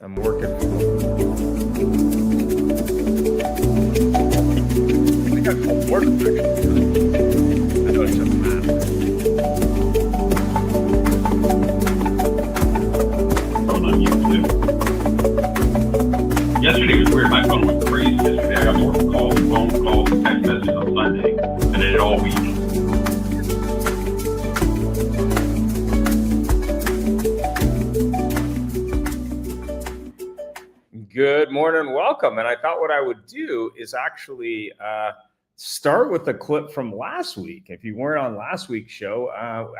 I'm working. I think I've got more protection. I know it doesn't matter. On YouTube. Yesterday was weird. My phone went crazy yesterday. I got more calls, phone calls, text messages on Sunday than I did all week. Good morning, welcome. And I thought what I would do is actually start with a clip from last week. If you weren't on last week's show,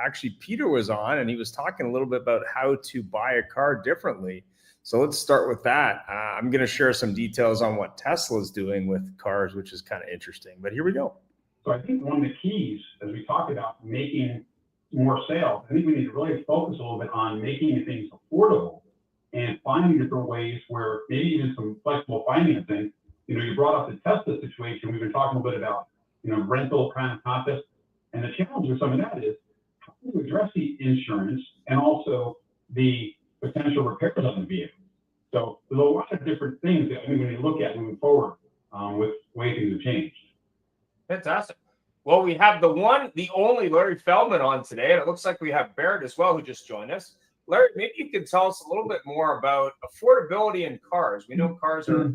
actually Peter was on and he was talking a little bit about how to buy a car differently. So let's start with that. I'm going to share some details on what Tesla's doing with cars, which is kind of interesting. But here we go. So I think one of the keys, as we talk about making more sales, I think we need to really focus a little bit on making things affordable and finding different ways where maybe even some flexible financing. You know, you brought up the Tesla situation. We've been talking a bit about, rental kind of concepts. And the challenge with some of that is how do you address the insurance and also the potential repairs on the vehicle? So there's a lot of different things that I think we need to look at moving forward with the way things have changed. Fantastic. Well, we have the only Larry Feldman on today, and it looks like we have Barrett as well, who just joined us. Larry, maybe you could tell us a little bit more about affordability in cars. We know cars are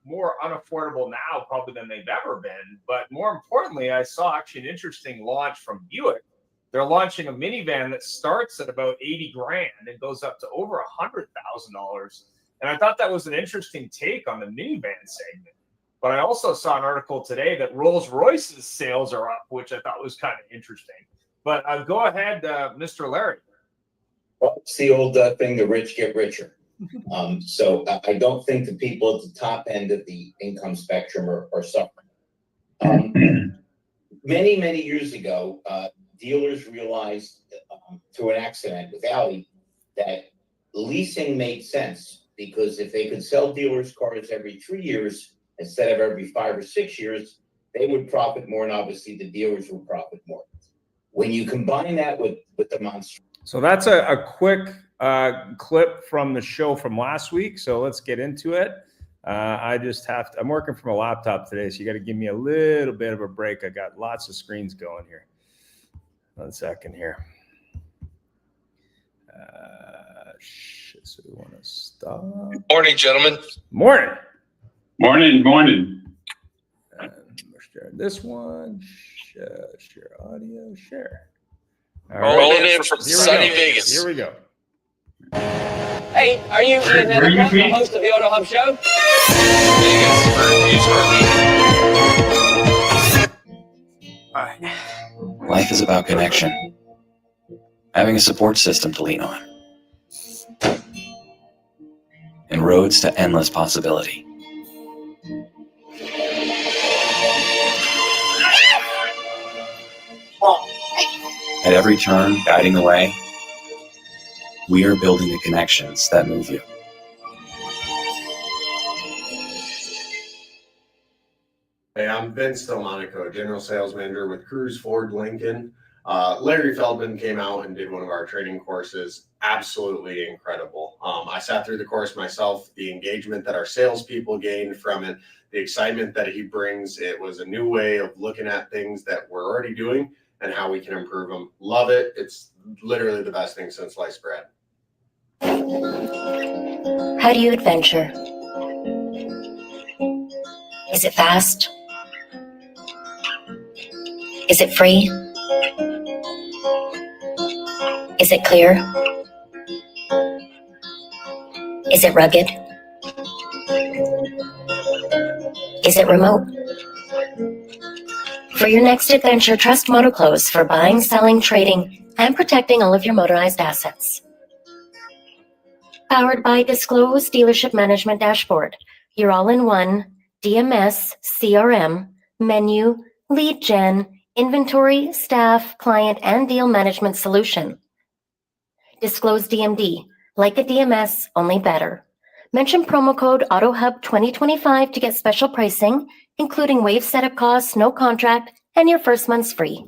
more unaffordable now probably than they've ever been. But more importantly, I saw actually an interesting launch from Buick. They're launching a minivan that starts at about 80 grand and goes up to over $100,000. And I thought that was an interesting take on the minivan segment. But I also saw an article today that Rolls-Royce's sales are up, which I thought was kind of interesting. But go ahead, Mr. Larry. Well, it's the old thing, the rich get richer. So I don't think the people at the top end of the income spectrum are suffering. Many years ago, dealers realized through an accident with Audi that leasing made sense because if they could sell dealers cars every 3 years instead of every 5 or 6 years, they would profit more, and obviously the dealers would profit more. When you combine that with the monster. So that's a quick clip from the show from last week. So let's get into it. I'm working from a laptop today, so you got to give me a little bit of a break. I got lots of screens going here. 1 second here. So we want to stop. Morning, gentlemen. Morning. Morning. Share this one. Share audio. Share. All Rolling in from sunny Vegas. Here we go. Hey, are you Ian Hennifer, the host of the Auto Hub Show? All right. Life is about connection. Having a support system to lean on. And roads to endless possibility. At every turn, guiding the way, we are building the connections that move you. Hey, I'm Vince Delmonico, General Sales Manager with Cruise Ford Lincoln. Larry Feldman came out and did one of our training courses. Absolutely incredible. I sat through the course myself, the engagement that our salespeople gained from it, the excitement that he brings. It was a new way of looking at things that we're already doing and how we can improve them. Love it. It's literally the best thing since sliced bread. How do you adventure? Is it fast? Is it free? Is it clear? Is it rugged? Is it remote? For your next adventure, trust MotoClose for buying, selling, trading, and protecting all of your motorized assets. Powered by Disclose Dealership Management Dashboard, your all-in-one DMS, CRM, menu, lead gen, inventory, staff, client, and deal management solution. Disclose DMD, like a DMS, only better. Mention promo code AutoHub 2025 to get special pricing, including waive setup costs, no contract, and your first month's free.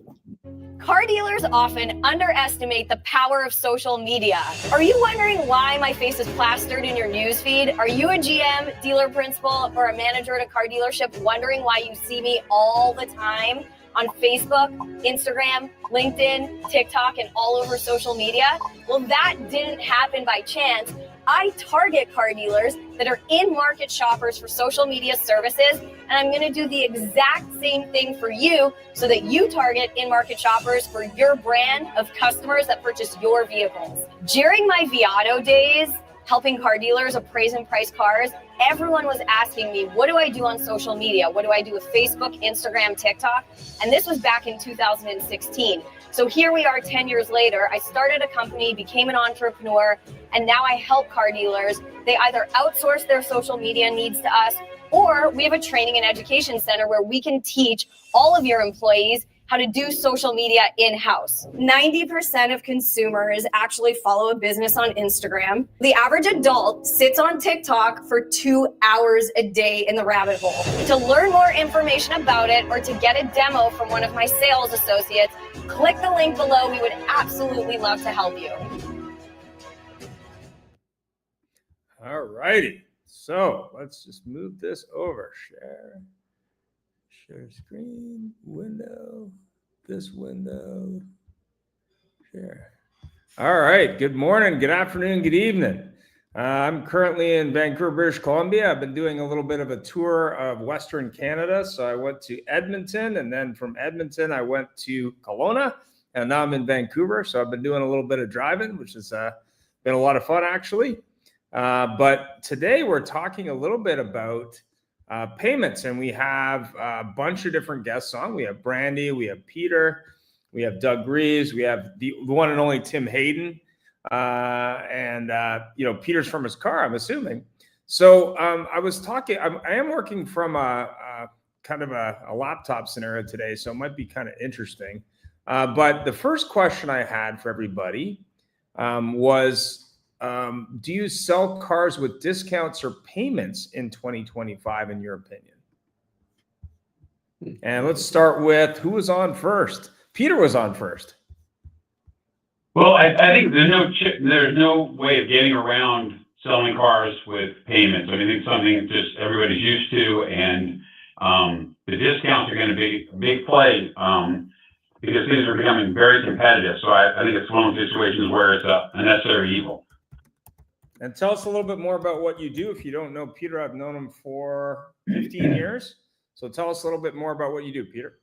Car dealers often underestimate the power of social media. Are you wondering why my face is plastered in your newsfeed? Are you a GM, dealer principal, or a manager at a car dealership wondering why you see me all the time on Facebook, Instagram, LinkedIn, TikTok, and all over social media? Well, that didn't happen by chance. I target car dealers that are in-market shoppers for social media services, and I'm going to do the exact same thing for you so that you target in-market shoppers for your brand of customers that purchase your vehicles. During my Viato days, helping car dealers appraise and price cars, everyone was asking me, what do I do on social media? What do I do with Facebook, Instagram, TikTok? And this was back in 2016. So here we are 10 years later. I started a company, became an entrepreneur, and now I help car dealers. They either outsource their social media needs to us, or we have a training and education center where we can teach all of your employees how to do social media in-house. 90% of consumers actually follow a business on Instagram. The average adult sits on TikTok for 2 hours a day in the rabbit hole. To learn more information about it or to get a demo from one of my sales associates, click the link below. We would absolutely love to help you. All righty. So let's just move this over. Share screen, window, this window, share. All right. Good morning, good afternoon, good evening. I'm currently in Vancouver, British Columbia. I've been doing a little bit of a tour of Western Canada. So I went to Edmonton, and then from Edmonton, I went to Kelowna, and now I'm in Vancouver. So I've been doing a little bit of driving, which has been a lot of fun, actually. But today we're talking a little bit about payments, and we have a bunch of different guests on. We have Brandy, we have Peter, we have Doug Greaves, we have the one and only Tim Hayden, and Peter's from his car, I'm assuming. So I am working from a kind of a laptop scenario today, so it might be kind of interesting. But the first question I had for everybody was, do you sell cars with discounts or payments in 2025, in your opinion? And let's start with who was on first. Peter was on first. Well, I think there's no way of getting around selling cars with payments. I mean, it's something just everybody's used to, and the discounts are going to be a big play because things are becoming very competitive. So I think it's one of those situations where it's a necessary evil. And tell us a little bit more about what you do. If you don't know Peter, I've known him for 15 years. So tell us a little bit more about what you do, Peter.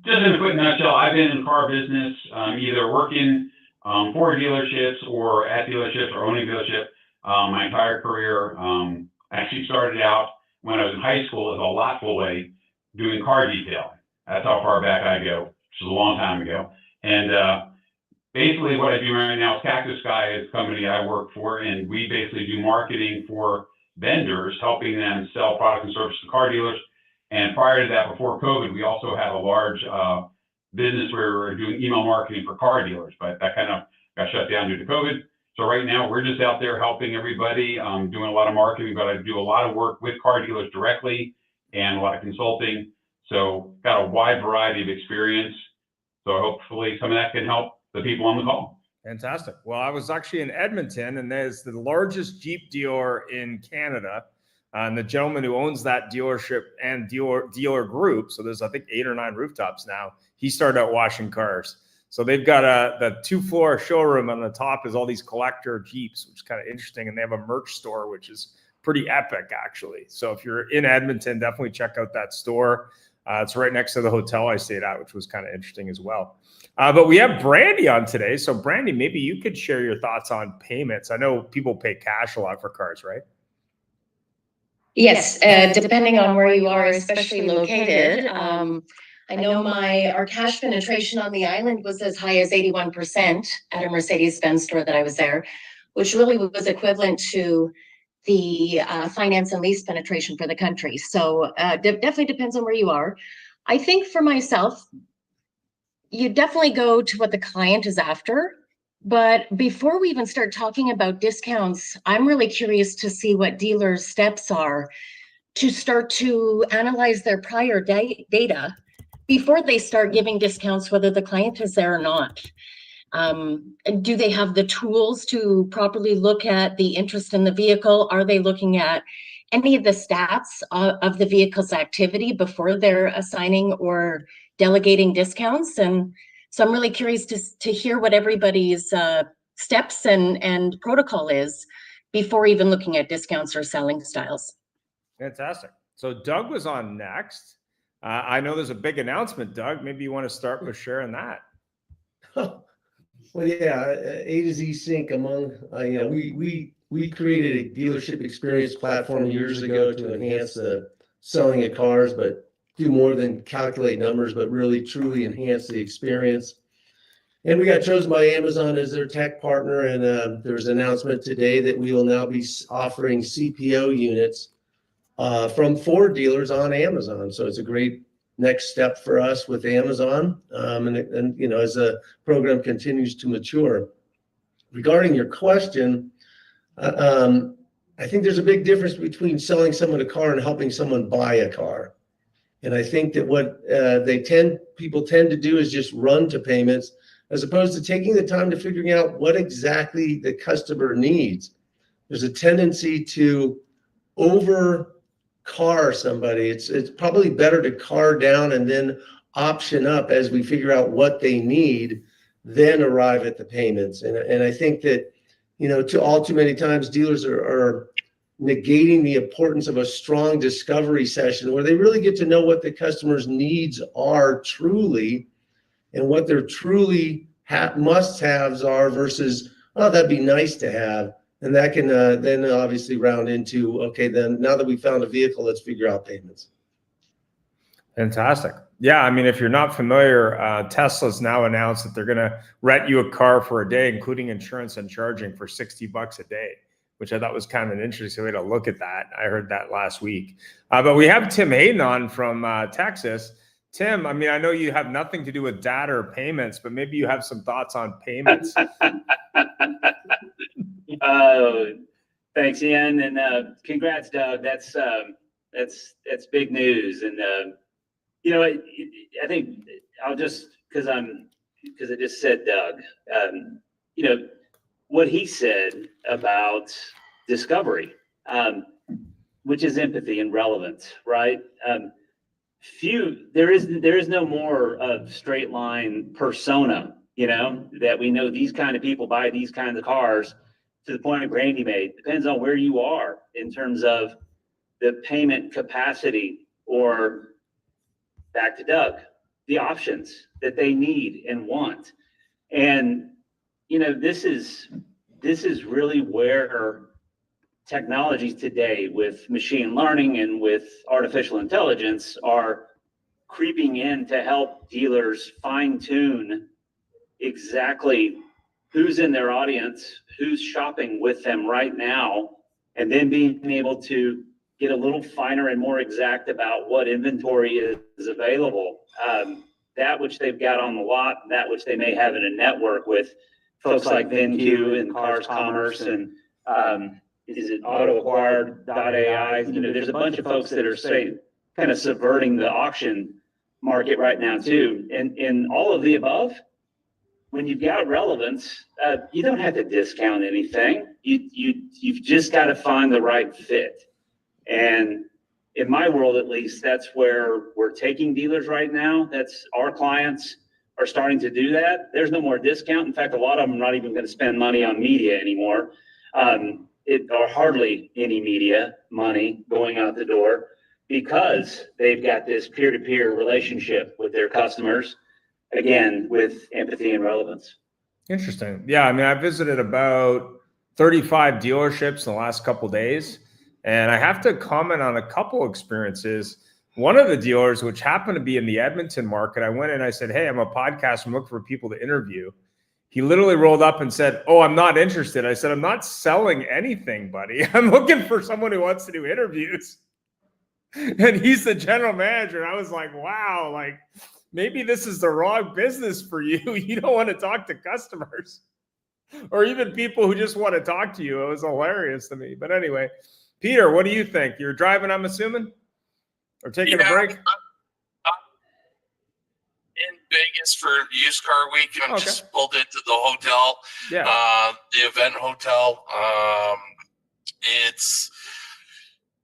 Just in a quick nutshell, I've been in the car business, either working for dealerships or at dealerships or owning a dealership my entire career. Actually started out when I was in high school as a lot boy doing car detailing. That's how far back I go, which is a long time ago. And basically what I do right now is Cactus Sky is the company I work for, and we basically do marketing for vendors, helping them sell products and services to car dealers. And prior to that, before COVID, we also had a large business where we were doing email marketing for car dealers, but that kind of got shut down due to COVID. So right now we're just out there helping everybody, doing a lot of marketing, but I do a lot of work with car dealers directly and a lot of consulting. So got a wide variety of experience. So hopefully some of that can help the people on the call. Fantastic. Well, I was actually in Edmonton, and there's the largest Jeep dealer in Canada. And the gentleman who owns that dealership and dealer group, so there's, I think, 8 or 9 rooftops now, he started out washing cars. So they've got the 2-floor showroom. On the top is all these collector Jeeps, which is kind of interesting. And they have a merch store, which is pretty epic, actually. So if you're in Edmonton, definitely check out that store. It's right next to the hotel I stayed at, which was kind of interesting as well. But we have Brandy on today. So Brandy, maybe you could share your thoughts on payments. I know people pay cash a lot for cars, right? Yes, depending on where you are, especially located. I know our cash penetration on the island was as high as 81% at a Mercedes-Benz store that I was there, which really was equivalent to the finance and lease penetration for the country. So definitely depends on where you are. I think for myself, you definitely go to what the client is after. But before we even start talking about discounts, I'm really curious to see what dealers' steps are to start to analyze their prior data before they start giving discounts, whether the client is there or not. And do they have the tools to properly look at the interest in the vehicle? Are they looking at any of the stats of the vehicle's activity before they're assigning or delegating discounts? And so I'm really curious to hear what everybody's steps and protocol is before even looking at discounts or selling styles. Fantastic. So Doug was on next. I know there's a big announcement, Doug. Maybe you want to start with sharing that. Well, yeah, A to Z Sync among, we created a dealership experience platform years ago to enhance the selling of cars, but do more than calculate numbers, but really truly enhance the experience. And we got chosen by Amazon as their tech partner. And there was an announcement today that we will now be offering CPO units from Ford dealers on Amazon. So it's a great next step for us with Amazon. And you know, as the program continues to mature. Regarding your question, I think there's a big difference between selling someone a car and helping someone buy a car. And I think that what people tend to do is just run to payments, as opposed to taking the time to figuring out what exactly the customer needs. There's a tendency to over car somebody. It's probably better to car down and then option up as we figure out what they need, then arrive at the payments. And I think that, you know, too many times dealers are negating the importance of a strong discovery session where they really get to know what the customer's needs are truly and what their truly must-haves are versus, oh, that'd be nice to have. And that can then obviously round into, okay, then now that we found a vehicle, let's figure out payments. Fantastic. Yeah, I mean, if you're not familiar, Tesla's now announced that they're going to rent you a car for a day, including insurance and charging, for $60 a day, which I thought was kind of an interesting way to look at that. I heard that last week. But we have Tim Hayden on from Texas. Tim, I mean, I know you have nothing to do with data or payments, but maybe you have some thoughts on payments. Thanks, Ian, and congrats, Doug. That's big news. And you know, I think I'll just because I just said Doug. You know what he said about discovery, which is empathy and relevance, right? There is no more of straight line persona. You know, that we know these kind of people buy these kinds of cars. To the point Randy made, depends on where you are in terms of the payment capacity, or back to Doug, the options that they need and want. And, you know, this is really where technologies today with machine learning and with artificial intelligence are creeping in to help dealers fine tune exactly who's in their audience, who's shopping with them right now, and then being able to get a little finer and more exact about what inventory is available. That which they've got on the lot, that which they may have in a network with folks like VinQ and Cars Commerce and is it AutoAcquired.ai? You know, there's a bunch of folks that are kind of subverting the auction market right now too. And in all of the above, when you've got relevance, you don't have to discount anything. You've just got to find the right fit. And in my world, at least, that's where we're taking dealers right now. That's our clients are starting to do that. There's no more discount. In fact, a lot of them are not even going to spend money on media anymore. Or hardly any media money going out the door, because they've got this peer-to-peer relationship with their customers. Again, with empathy and relevance. Interesting. Yeah, I mean, I visited about 35 dealerships in the last couple of days, and I have to comment on a couple experiences. One of the dealers, which happened to be in the Edmonton market, I went in, I said, hey, I'm a podcast, I'm looking for people to interview. He literally rolled up and said, oh, I'm not interested. I said, I'm not selling anything, buddy. I'm looking for someone who wants to do interviews. And he's the general manager. I was like, wow, like, maybe this is the wrong business for you. You don't want to talk to customers or even people who just want to talk to you. It was hilarious to me. But anyway, Peter, what do you think? You're driving, I'm assuming, or taking a break? Vegas for used car week. I'm Okay. just pulled into the hotel, Yeah. the event hotel.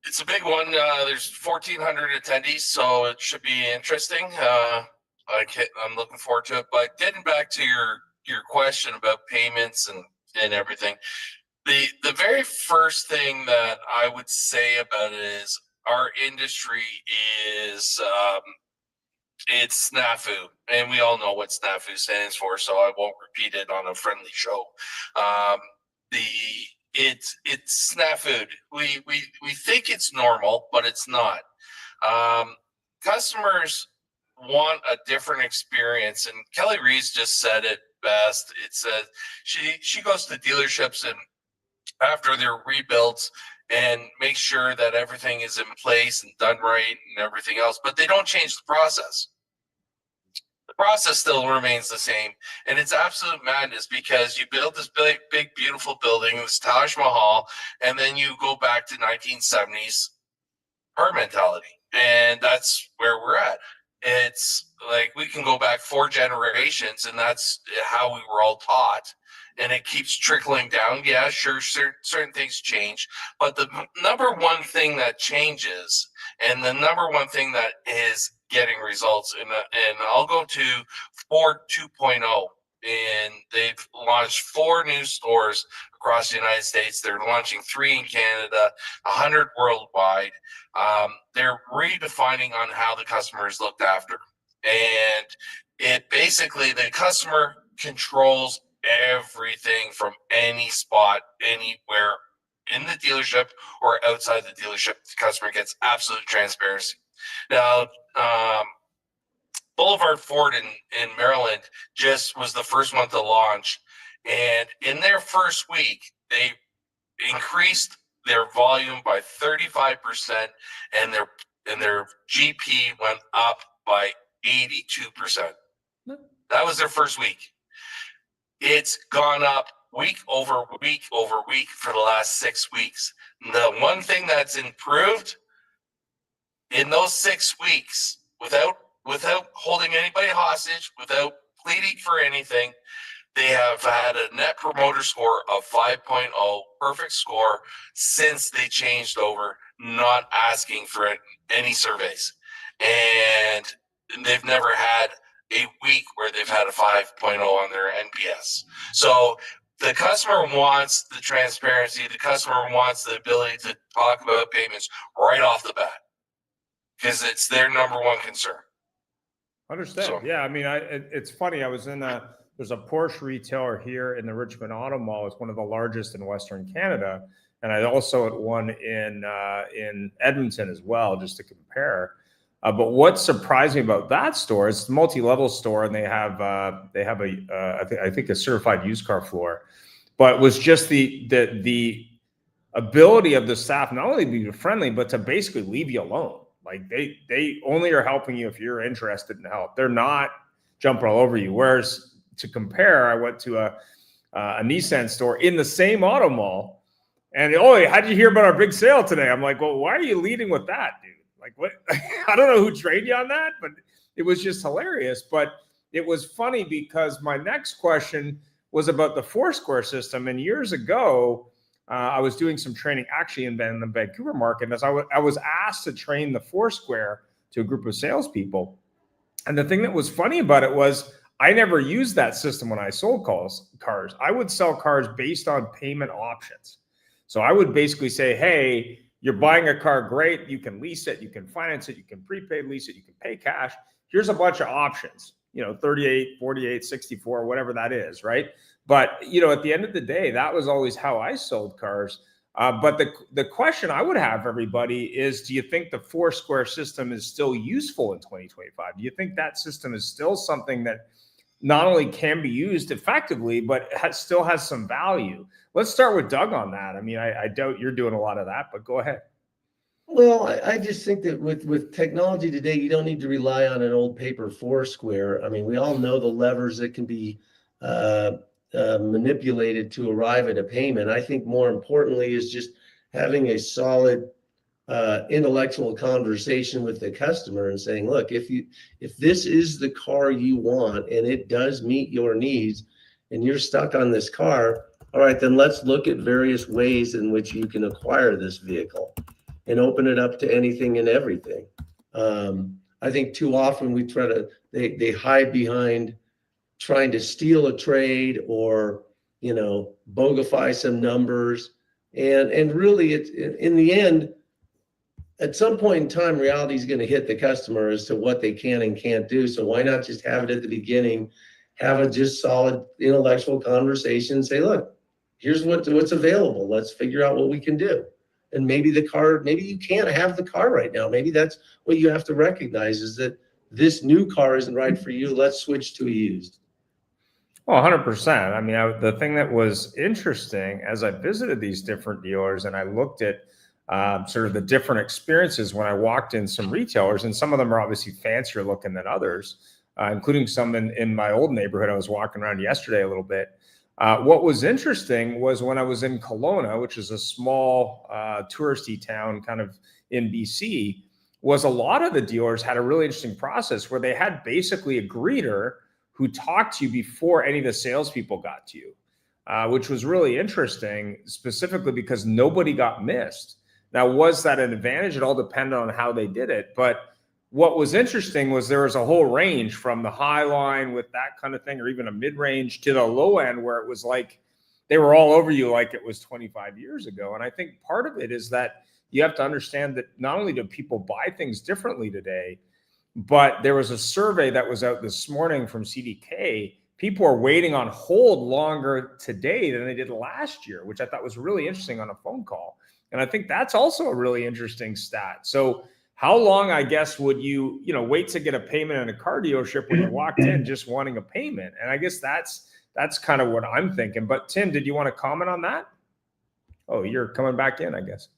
It's a big one. There's 1,400 attendees, so it should be interesting. I'm looking forward to it. But getting back to your question about payments and everything, the very first thing that I would say about it is our industry is it's snafu, and we all know what snafu stands for, so I won't repeat it on a friendly show. The it's snafu. We think it's normal, but it's not. Customers want a different experience, and Kelly Reese just said it best. It said she goes to dealerships and after their rebuilds and make sure that everything is in place and done right and everything else, but they don't change the process. The process still remains the same, and it's absolute madness because you build this big beautiful building, this Taj Mahal, and then you go back to 1970s car mentality, and that's where we're at. It's like we can go back 4 generations, and that's how we were all taught, and it keeps trickling down. Yeah, sure, certain things change, but the number one thing that changes, and the number one thing that is getting results, and I'll go to Ford 2.0, and they've launched 4 new stores across the United States. They're launching 3 in Canada, 100 worldwide. They're redefining on how the customer is looked after, and it basically the customer controls everything from any spot, anywhere in the dealership or outside the dealership. The customer gets absolute transparency. Now, Boulevard Ford in Maryland just was the first one to launch, and in their first week, they increased their volume by 35%, and their GP went up by 82%. That was their first week. It's gone up week over week over week for the last 6 weeks. The one thing that's improved in those 6 weeks, without holding anybody hostage, without pleading for anything, they have had a net promoter score of 5.0, perfect score, since they changed over, not asking for any surveys. And they've never had a week where they've had a 5.0 on their NPS. So the customer wants the transparency. The customer wants the ability to talk about payments right off the bat because it's their number one concern. Understand. So, yeah, I mean, it's funny. I was there's a Porsche retailer here in the Richmond Auto Mall. It's one of the largest in Western Canada, and I also at one in Edmonton as well, just to compare. But what surprised me about that store is it's a multi-level store, and they have I think a certified used car floor, but it was just the ability of the staff not only to be friendly, but to basically leave you alone. Like they only are helping you if you're interested in help. They're not jumping all over you. Whereas to compare, I went to a Nissan store in the same auto mall, and how did you hear about our big sale today? I'm like, well, why are you leading with that, dude? Like, what? I don't know who trained you on that, but it was just hilarious. But it was funny because my next question was about the Foursquare system. And years ago, I was doing some training actually in the Vancouver market. As I was asked to train the Foursquare to a group of salespeople. And the thing that was funny about it was I never used that system when I sold cars. I would sell cars based on payment options. So I would basically say, hey, you're buying a car, great. You can lease it, you can finance it, you can prepaid lease it, you can pay cash. Here's a bunch of options, 38, 48, 64, whatever that is, right? But, at the end of the day, that was always how I sold cars. But the question I would have everybody is, do you think the Foursquare system is still useful in 2025? Do you think that system is still something that not only can be used effectively, but still has some value? Let's start with Doug on that. I mean, I doubt you're doing a lot of that, but go ahead. Well, I just think that with technology today, you don't need to rely on an old paper Foursquare. I mean, we all know the levers that can be manipulated to arrive at a payment. I think more importantly is just having a solid intellectual conversation with the customer and saying, look, if this is the car you want and it does meet your needs and you're stuck on this car, all right, then let's look at various ways in which you can acquire this vehicle and open it up to anything and everything. I think too often we they hide behind trying to steal a trade or, bogify some numbers. And really it's in the end, at some point in time, reality is going to hit the customer as to what they can and can't do. So why not just have it at the beginning, have a just solid intellectual conversation, say, look, here's what's available. Let's figure out what we can do. And maybe you can't have the car right now. Maybe that's what you have to recognize is that this new car isn't right for you. Let's switch to a used. Well, 100%. I mean, the thing that was interesting as I visited these different dealers and I looked at sort of the different experiences when I walked in some retailers, and some of them are obviously fancier looking than others, including some in my old neighborhood. I was walking around yesterday a little bit. What was interesting was when I was in Kelowna, which is a small touristy town kind of in BC, was a lot of the dealers had a really interesting process where they had basically a greeter who talked to you before any of the salespeople got to you, which was really interesting, specifically because nobody got missed. Now, was that an advantage? It all depended on how they did it. But what was interesting was there was a whole range from the high line with that kind of thing, or even a mid-range, to the low end where it was like they were all over you like it was 25 years ago. And I think part of it is that you have to understand that not only do people buy things differently today, but there was a survey that was out this morning from CDK. People are waiting on hold longer today than they did last year, which I thought was really interesting on a phone call. And I think that's also a really interesting stat. So how long, I guess, would you wait to get a payment in a car dealership when you walked in just wanting a payment? And I guess that's kind of what I'm thinking. But Tim, did you want to comment on that? Oh, you're coming back in, I guess.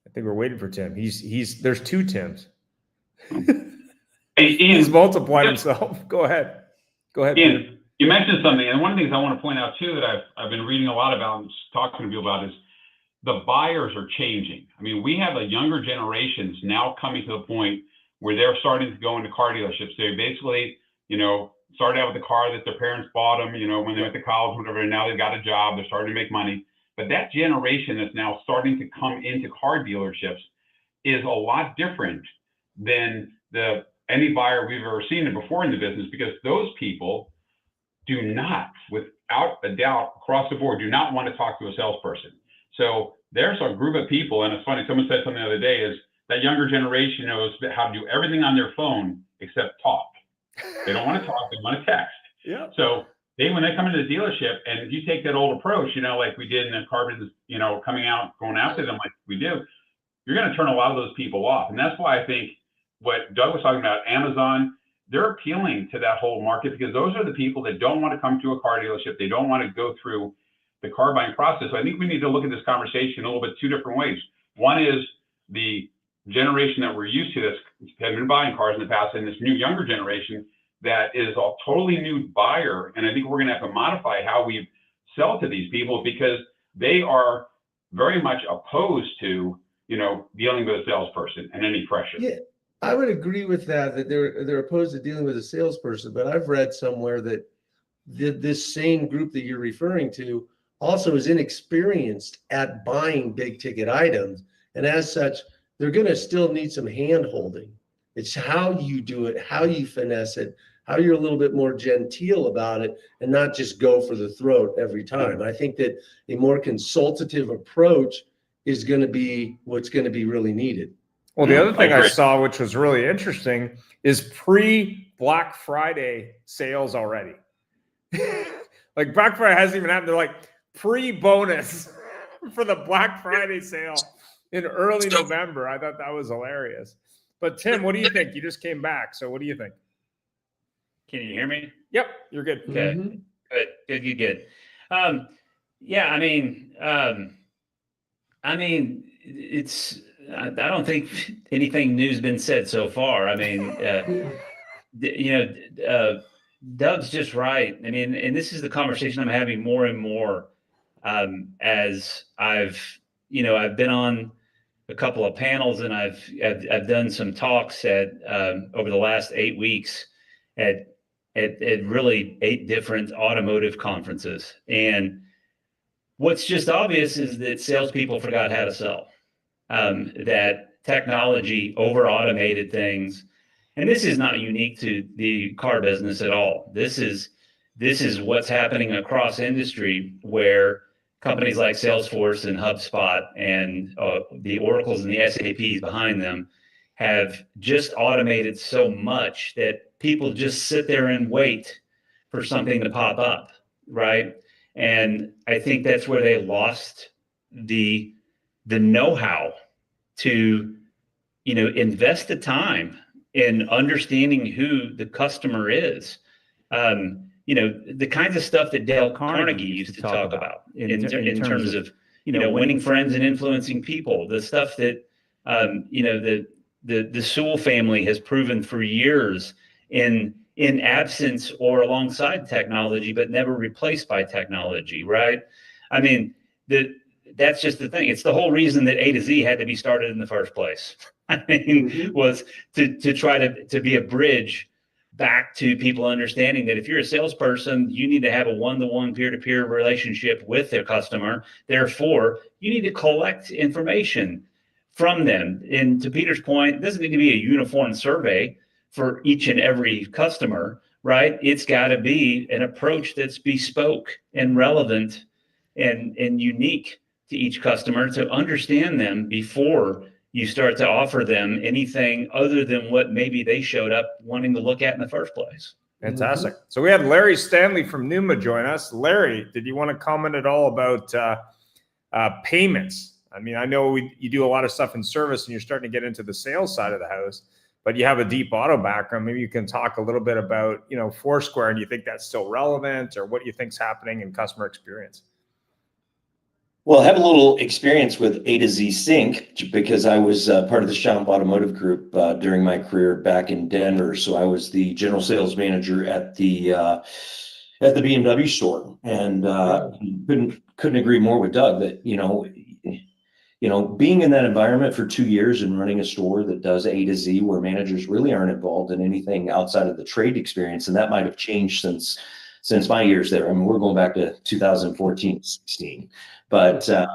I think we're waiting for Tim. There's two Tims. Hey, Ian, he's multiplied himself. Go ahead. Ian, Peter. you mentioned something, and one of the things I want to point out too that I've been reading a lot about and talking to people about is the buyers are changing. I mean, we have a younger generations now coming to the point where they're starting to go into car dealerships. They basically, started out with the car that their parents bought them, when they went to college, whatever, and now they've got a job, they're starting to make money. But that generation that's now starting to come into car dealerships is a lot different than any buyer we've ever seen before in the business, because those people do not, without a doubt, across the board, do not want to talk to a salesperson. So there's a group of people, and it's funny, someone said something the other day, is that younger generation knows how to do everything on their phone except talk. They don't want to talk, they want to text. Yeah. So when they come into the dealership, and if you take that old approach, like we did in the car business, coming out, going after them like we do, you're going to turn a lot of those people off. And that's why I think what Doug was talking about, Amazon, they're appealing to that whole market, because those are the people that don't want to come to a car dealership. They don't want to go through the car buying process. So I think we need to look at this conversation a little bit two different ways. One is the generation that we're used to that's been buying cars in the past, and this new younger generation that is a totally new buyer. And I think we're going to have to modify how we sell to these people, because they are very much opposed to, dealing with a salesperson and any pressure. Yeah, I would agree with that they're opposed to dealing with a salesperson. But I've read somewhere that this same group that you're referring to also is inexperienced at buying big ticket items. And as such, they're going to still need some hand holding. It's how you do it, how you finesse it, how you're a little bit more genteel about it, and not just go for the throat every time. I think that a more consultative approach is going to be what's going to be really needed. Well, the other thing I saw, which was really interesting, is pre-Black Friday sales already. Like Black Friday hasn't even happened. They're like pre-bonus for the Black Friday sale in early November. I thought that was hilarious. But Tim, what do you think? You just came back, so what do you think? Can you hear me? Yep, you're good. Okay, good. Yeah, I mean, it's. I don't think anything new's been said so far. I mean, Doug's just right. I mean, and this is the conversation I'm having more and more as I've I've been on a couple of panels, and I've done some talks at over the last 8 weeks at really 8 different automotive conferences. And what's just obvious is that salespeople forgot how to sell. That technology over-automated things, and this is not unique to the car business at all. This is what's happening across industry, where companies like Salesforce and HubSpot and the Oracles and the SAPs behind them have just automated so much that people just sit there and wait for something to pop up, right? And I think that's where they lost the know-how to, invest the time in understanding who the customer is. The kinds of stuff that Dale Carnegie used to talk about in terms of, winning friends and influencing people, the stuff that, the Sewell family has proven for years in absence or alongside technology, but never replaced by technology, right? I mean, that's just the thing. It's the whole reason that A to Z had to be started in the first place. I mean, was to try to be a bridge back to people understanding that if you're a salesperson, you need to have a one-to-one peer-to-peer relationship with their customer. Therefore, you need to collect information from them. And to Peter's point, it doesn't need to be a uniform survey for each and every customer, right? It's got to be an approach that's bespoke and relevant and unique to each customer to understand them before you start to offer them anything other than what maybe they showed up wanting to look at in the first place. Fantastic. So we had Larry Stanley from Numa join us. Larry, did you want to comment at all about payments? I mean, I know you do a lot of stuff in service and you're starting to get into the sales side of the house, but you have a deep auto background. Maybe you can talk a little bit about, Foursquare, and do you think that's still relevant, or what do you think's happening in customer experience? Well, I have a little experience with A to Z Sync because I was part of the Shop Automotive group during my career back in Denver. So I was the general sales manager at the BMW store, and couldn't agree more with Doug that being in that environment for 2 years and running a store that does A to Z, where managers really aren't involved in anything outside of the trade experience, and that might have changed since my years there. I mean, we're going back to 2014, 16. But, as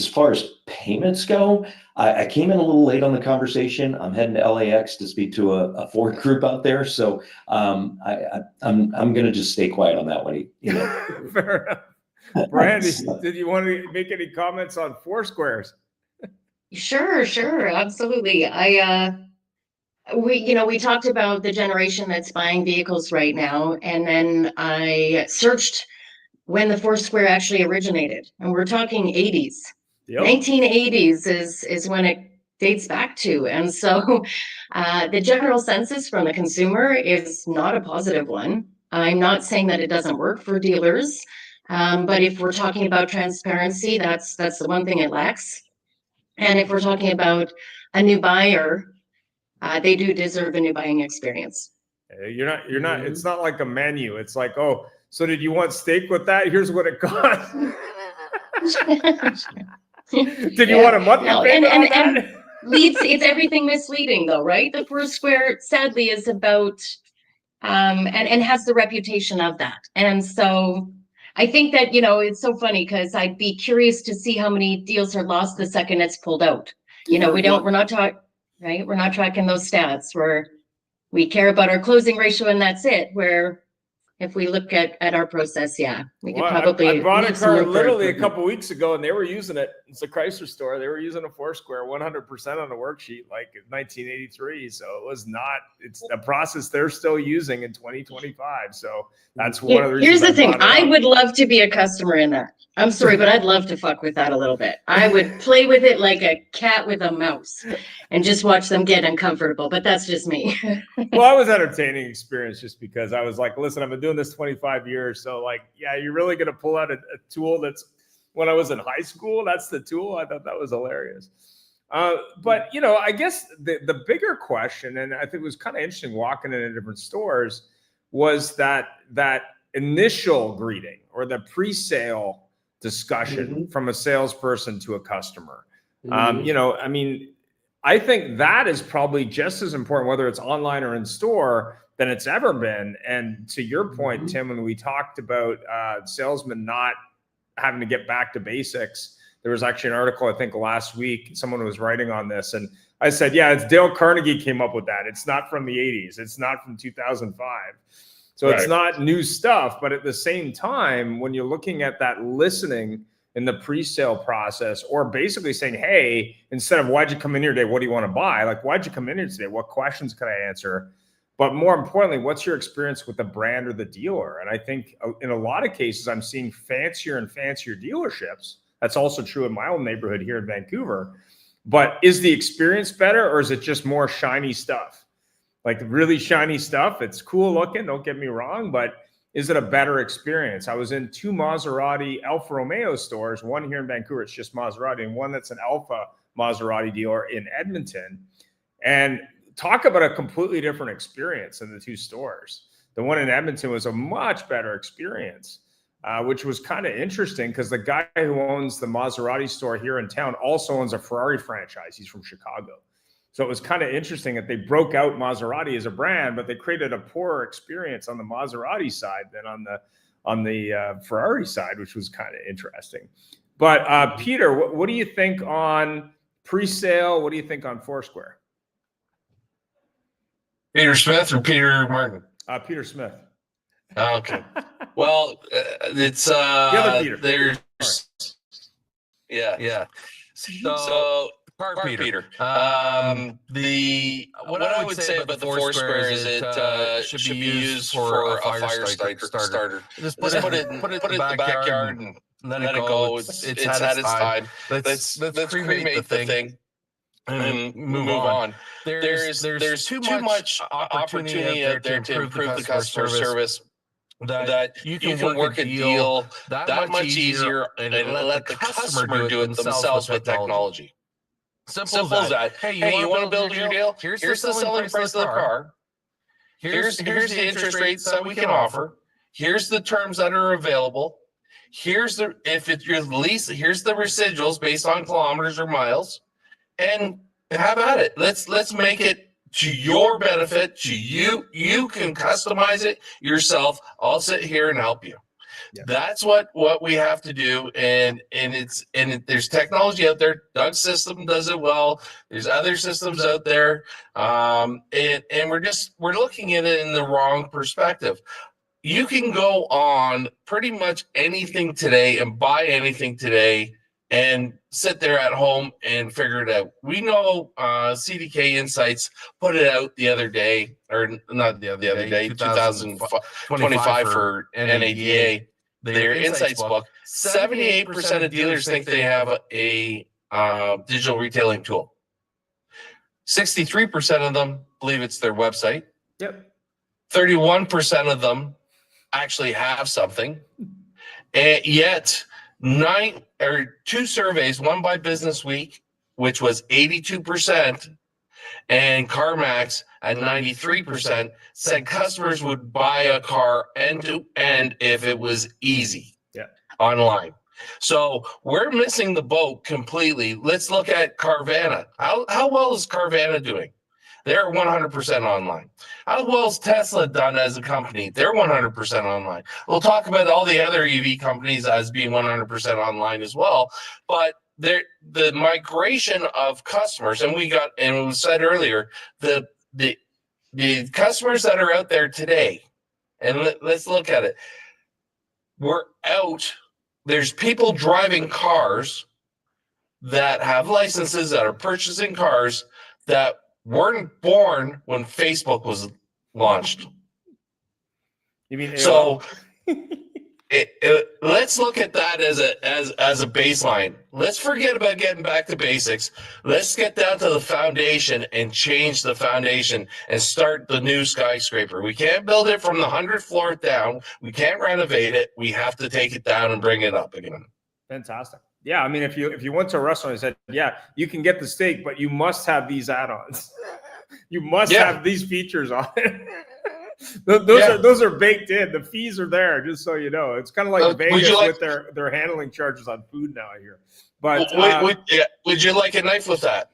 far as payments go, I came in a little late on the conversation. I'm heading to LAX to speak to a Ford group out there. So I'm going to just stay quiet on that one. Fair enough. Brandy, did you want to make any comments on Foursquares? Sure. Absolutely. We talked about the generation that's buying vehicles right now. And then I searched when the Foursquare actually originated, and we're talking 80s. Yep. 1980s is when it dates back to. And so the general census from the consumer is not a positive one. I'm not saying that it doesn't work for dealers, but if we're talking about transparency, that's the one thing it lacks. And if we're talking about a new buyer, they do deserve a new buying experience. You're not, it's not like a menu. It's like, oh, so did you want steak with that? Here's what it costs. Did you want a monthly payment on that? It's everything misleading though, right? The Foursquare sadly is about, and has the reputation of that. And so I think that, it's so funny because I'd be curious to see how many deals are lost the second it's pulled out. We're not tracking those stats. We care about our closing ratio and that's it. Where if we look at our process, we could probably. I bought a car literally a couple weeks ago, and they were using it. It's a Chrysler store. They were using a Foursquare 100% on the worksheet, like in 1983. So it was not. It's a process they're still using in 2025. So that's one of the reasons. Here's the thing: I would love to be a customer in that. I'm sorry, but I'd love to fuck with that a little bit. I would play with it like a cat with a mouse and just watch them get uncomfortable. But that's just me. Well, it was an entertaining experience just because I was like, listen, I've been doing this 25 years. So like, yeah, you're really going to pull out a tool that's when I was in high school. That's the tool. I thought that was hilarious. But, I guess the bigger question, and I think it was kind of interesting walking into different stores, was that initial greeting or the pre-sale discussion from a salesperson to a customer. Mhm. You know, I mean, I think that is probably just as important, whether it's online or in store, than it's ever been. And to your point, Tim, when we talked about salesmen not having to get back to basics, there was actually an article, I think last week, someone was writing on this. And I said, yeah, it's Dale Carnegie came up with that. It's not from the 80s. It's not from 2005. So it's not new stuff. But at the same time, when you're looking at that listening in the pre-sale process, or basically saying, hey, instead of why'd you come in here today, what do you want to buy? Like, why'd you come in here today? What questions can I answer? But more importantly, what's your experience with the brand or the dealer? And I think in a lot of cases, I'm seeing fancier and fancier dealerships. That's also true in my own neighborhood here in Vancouver. But is the experience better, or is it just more shiny stuff? Like really shiny stuff. It's cool looking, don't get me wrong, but is it a better experience? I was in 2 Maserati Alfa Romeo stores, one here in Vancouver, it's just Maserati, and one that's an Alfa Maserati dealer in Edmonton. And talk about a completely different experience in the 2 stores. The one in Edmonton was a much better experience, which was kind of interesting because the guy who owns the Maserati store here in town also owns a Ferrari franchise. He's from Chicago. So it was kind of interesting that they broke out Maserati as a brand, but they created a poorer experience on the Maserati side than on the Ferrari side, which was kind of interesting. But Peter, what do you think on pre-sale? What do you think on Foursquare? Peter Smith or Peter Martin? Peter Smith. Okay. Well, it's the other Peter. There's yeah. So Car Peter. What I would say about the Foursquare is it should be used for a fire starter. Just put it in the backyard and let it go. It's had its time. Let's cremate the thing and move on. There's too much opportunity out there to improve the customer service. That you can work a deal that much easier and let the customer do it themselves with technology. Simple as that. Hey, you want to build your deal? Here's the selling price of the car. Here's the interest rates that we can offer. Here's the terms that are available. Here's if it's your lease, here's the residuals based on kilometers or miles. And have at it. Let's make it to your benefit. To you can customize it yourself. I'll sit here and help you. Yeah. That's what we have to do, and there's technology out there. Doug's system does it well. There's other systems out there, and we're looking at it in the wrong perspective. You can go on pretty much anything today and buy anything today and sit there at home and figure it out. We know CDK Insights put it out the other day, or not the other day, 2025 for NADA. Their Insights book, 78% of dealers think they have a digital retailing tool. 63% of them believe it's their website. Yep. 31% of them actually have something. And yet, 2 surveys, one by Business Week, which was 82%, and CarMax at 93%, said customers would buy a car end to end if it was easy online. So we're missing the boat completely. Let's look at Carvana. How well is Carvana doing? They're 100% online. How well has Tesla done as a company? They're 100% online. We'll talk about all the other EV companies as being 100% online as well. But the migration of customers, and we said earlier, the customers that are out there today, and let's look at it. We're out. There's people driving cars that have licenses, that are purchasing cars that weren't born when Facebook was launched. You mean AOL? So? Let's look at that as a baseline. Let's forget about getting back to basics. Let's get down to the foundation and change the foundation and start the new skyscraper. We can't build it from the 100th floor down. We can't renovate it. We have to take it down and bring it up again. Fantastic. Yeah, I mean, if you went to a restaurant and said, yeah, you can get the steak, but you must have these add-ons. You must have these features on it. Those are baked in. The fees are there, just so you know. It's kind of like Vegas with their handling charges on food now, I hear. But would you like a knife with that?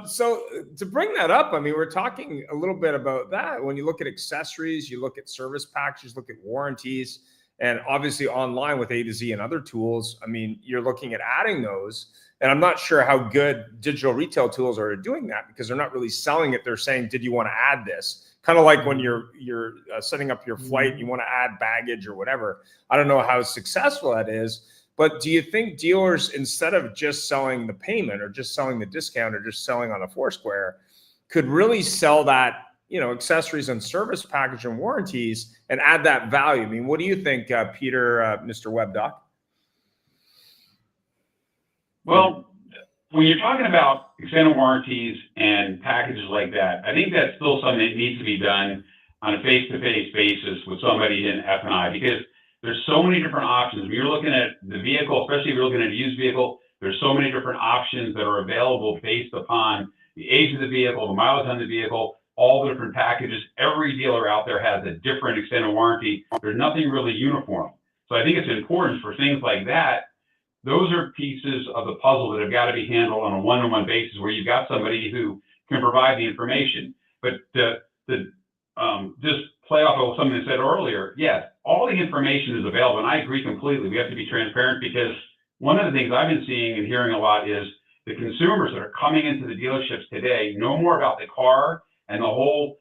So to bring that up, I mean, we're talking a little bit about that. When you look at accessories, you look at service packages, look at warranties, and obviously online with A to Z and other tools. I mean, you're looking at adding those. And I'm not sure how good digital retail tools are doing that, because they're not really selling it. They're saying, did you want to add this? Kind of like when you're setting up your flight, you want to add baggage or whatever. I don't know how successful that is. But do you think dealers, instead of just selling the payment or just selling the discount or just selling on a Foursquare, could really sell that, accessories and service package and warranties and add that value? I mean, what do you think, Peter, Mr. WebDoc? Well, when you're talking about extended warranties and packages like that, I think that's still something that needs to be done on a face-to-face basis with somebody in F&I, because there's so many different options. When you're looking at the vehicle, especially if you're looking at a used vehicle, there's so many different options that are available based upon the age of the vehicle, the mileage on the vehicle, all the different packages. Every dealer out there has a different extended warranty. There's nothing really uniform. So I think it's important for things like that. Those are pieces of the puzzle that have got to be handled on a one-on-one basis, where you've got somebody who can provide the information. But just play off of something that said earlier, yes, all the information is available, and I agree completely. We have to be transparent, because one of the things I've been seeing and hearing a lot is the consumers that are coming into the dealerships today know more about the car and the whole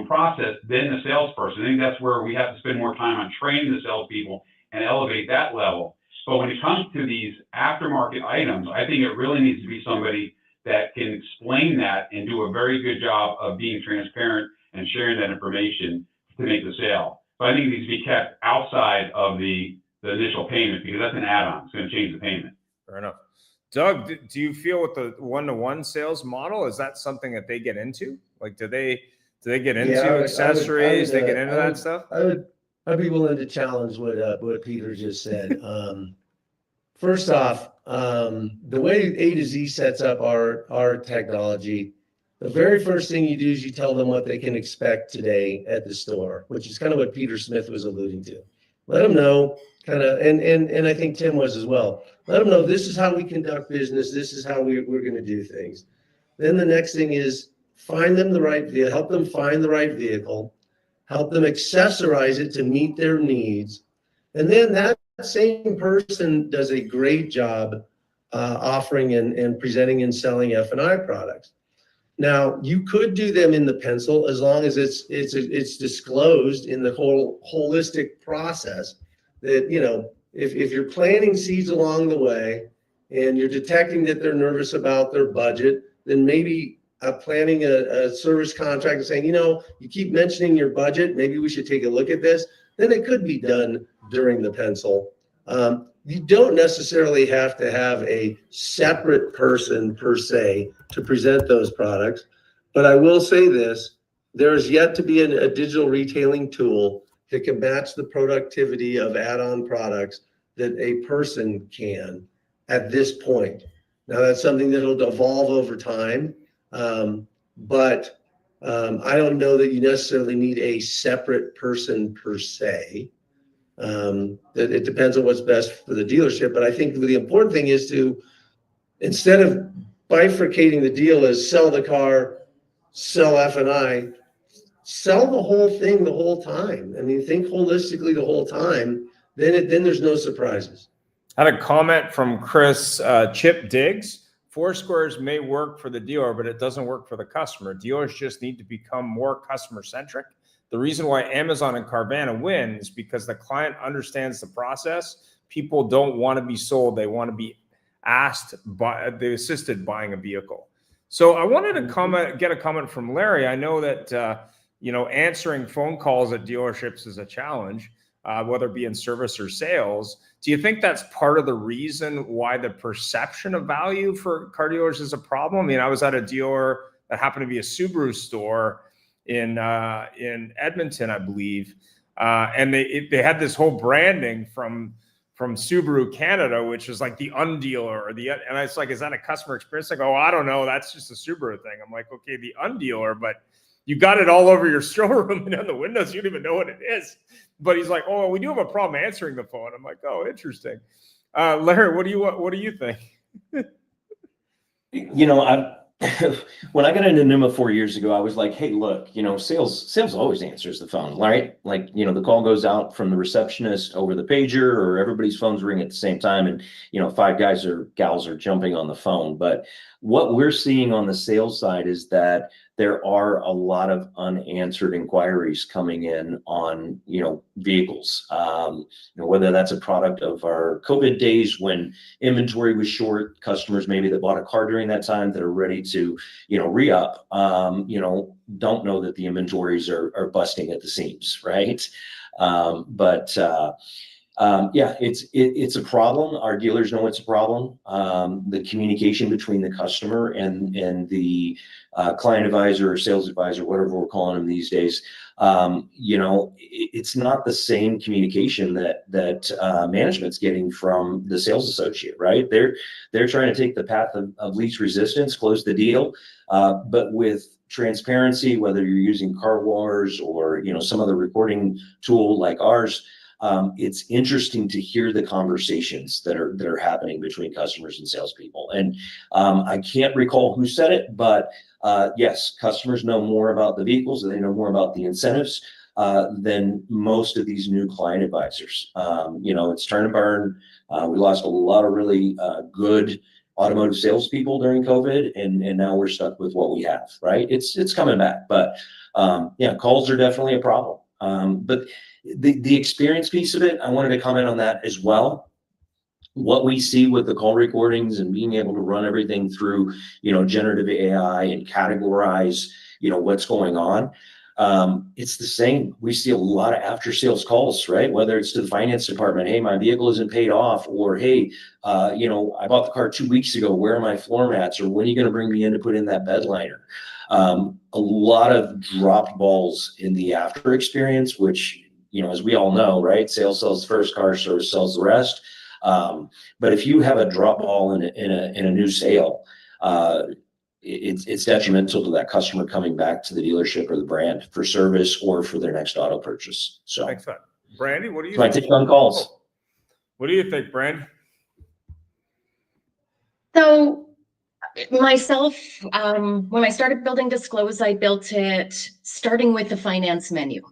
process than the salesperson. I think that's where we have to spend more time on training the salespeople and elevate that level. But when it comes to these aftermarket items, I think it really needs to be somebody that can explain that and do a very good job of being transparent and sharing that information to make the sale. But I think it needs to be kept outside of the initial payment, because that's an add-on. It's going to change the payment. Fair enough. Doug, do you feel with the one-to-one sales model, is that something that they get into? Like, do they get into accessories? They get into that stuff? I'd be willing to challenge what Peter just said. First off, the way A to Z sets up our technology, the very first thing you do is you tell them what they can expect today at the store, which is kind of what Peter Smith was alluding to. Let them know and I think Tim was as well. Let them know this is how we conduct business. This is how we're going to do things. Then the next thing is find them the right vehicle, help them find the right vehicle, help them accessorize it to meet their needs. And then that same person does a great job offering and presenting and selling F&I products. Now, you could do them in the pencil as long as it's disclosed in the whole holistic process that, if you're planting seeds along the way and you're detecting that they're nervous about their budget, then maybe planning a service contract and saying, you keep mentioning your budget, maybe we should take a look at this. Then it could be done during the pencil. You don't necessarily have to have a separate person per se to present those products. But I will say this, there is yet to be a digital retailing tool that can match the productivity of add-on products that a person can at this point. Now, that's something that'll evolve over time. But I don't know that you necessarily need a separate person per se. That it depends on what's best for the dealership. But I think the important thing is to, instead of bifurcating the deal as sell the car, sell F&I, sell the whole thing the whole time. I mean, think holistically the whole time. Then there's no surprises. I had a comment from Chris Chip Diggs. Foursquares may work for the dealer, but it doesn't work for the customer. Dealers just need to become more customer centric. The reason why Amazon and Carvana win is because the client understands the process. People don't want to be sold. They want to be they assisted buying a vehicle. So I wanted to get a comment from Larry. I know that, answering phone calls at dealerships is a challenge, whether it be in service or sales. Do you think that's part of the reason why the perception of value for car dealers is a problem? I mean, I was at a dealer that happened to be a Subaru store in Edmonton, I believe. And they had this whole branding from Subaru Canada, which is like the undealer and it's like, is that a customer experience? Like, oh, I don't know. That's just a Subaru thing. I'm like, okay, the undealer, but you got it all over your showroom and on the windows. You don't even know what it is. But he's like, oh, we do have a problem answering the phone. I'm like, oh, interesting. Larry, what do you think? You know, when I got into Numa 4 years ago, I was like, hey, look, you know, sales always answers the phone, right? Like, you know, the call goes out from the receptionist over the pager, or everybody's phones ring at the same time, and, you know, 5 guys or gals are jumping on the phone. But what we're seeing on the sales side is that there are a lot of unanswered inquiries coming in on, you know, vehicles. You know, whether that's a product of our COVID days when inventory was short, customers maybe that bought a car during that time that are ready to, you know, re-up, you know, don't know that the inventories are busting at the seams, right? Yeah, it's a problem. Our dealers know it's a problem. The communication between the customer and the client advisor or sales advisor, whatever we're calling them these days, you know, it's not the same communication that management's getting from the sales associate, right? They're trying to take the path of least resistance, close the deal, but with transparency, whether you're using Car Wars or, you know, some other recording tool like ours. It's interesting to hear the conversations that are happening between customers and salespeople. And I can't recall who said it, but yes, customers know more about the vehicles and they know more about the incentives than most of these new client advisors. You know, it's turn and burn. We lost a lot of really good automotive salespeople during COVID, and now we're stuck with what we have, right? It's coming back, but yeah, calls are definitely a problem. But the experience piece of it, I wanted to comment on that as well. What we see with the call recordings and being able to run everything through, you know, generative AI and categorize, you know, what's going on. It's the same. We see a lot of after sales calls, right? Whether it's to the finance department, hey, my vehicle isn't paid off, or hey, you know, I bought the car 2 weeks ago, where are my floor mats, or when are you going to bring me in to put in that bed liner? A lot of dropped balls in the after experience, which, you know, as we all know, right? Sales sells the first, car service sells the rest. But if you have a drop ball in a new sale, it's detrimental to that customer coming back to the dealership or the brand for service or for their next auto purchase. So thanks, Brandy. What do you think? I take on calls. What do you think, Brandy? So myself, when I started building Disclose, I built it starting with the finance menu.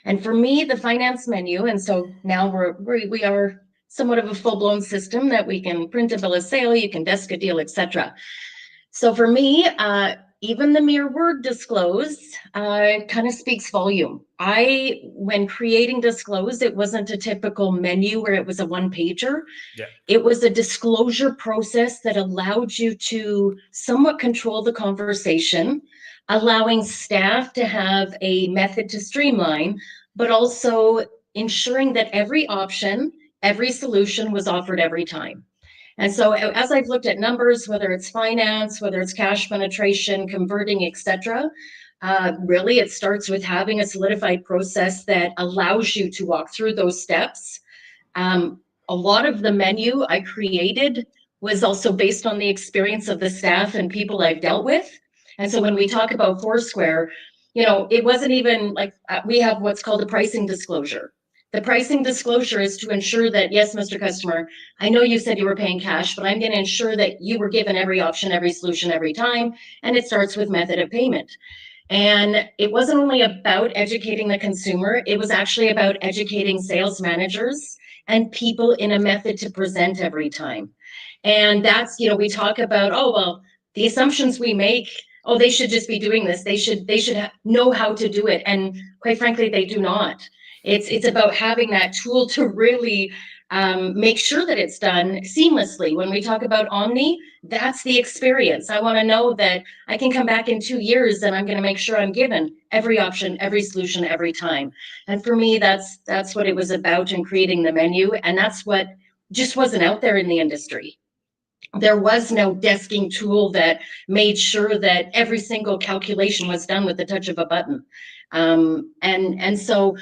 And for me, the finance menu, and so now we are somewhat of a full-blown system that we can print a bill of sale, you can desk a deal, etc. So for me, even the mere word Disclose kind of speaks volume. When creating Disclose, it wasn't a typical menu where it was a one-pager. Yeah. It was a disclosure process that allowed you to somewhat control the conversation, allowing staff to have a method to streamline, but also ensuring that every option, every solution was offered every time. And so as I've looked at numbers, whether it's finance, whether it's cash penetration, converting, etc., really it starts with having a solidified process that allows you to walk through those steps. A lot of the menu I created was also based on the experience of the staff and people I've dealt with. And so when we talk about Foursquare, you know, it wasn't even like we have what's called a pricing disclosure. The pricing disclosure is to ensure that, yes, Mr. Customer, I know you said you were paying cash, but I'm going to ensure that you were given every option, every solution, every time. And it starts with method of payment. And it wasn't only about educating the consumer, it was actually about educating sales managers and people in a method to present every time. And that's, you know, we talk about, oh, well, the assumptions we make, oh, they should just be doing this. They should know how to do it. And quite frankly, they do not. It's about having that tool to really make sure that it's done seamlessly. When we talk about Omni, that's the experience. I want to know that I can come back in 2 years and I'm going to make sure I'm given every option, every solution, every time. And for me, that's what it was about in creating the menu. And that's what just wasn't out there in the industry. There was no desking tool that made sure that every single calculation was done with the touch of a button. And so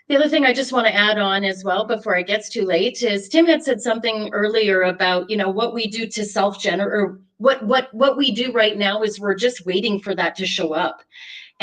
the other thing I just want to add on as well before it gets too late is Tim had said something earlier about, you know, what we do to self-generate, or what we do right now is we're just waiting for that to show up.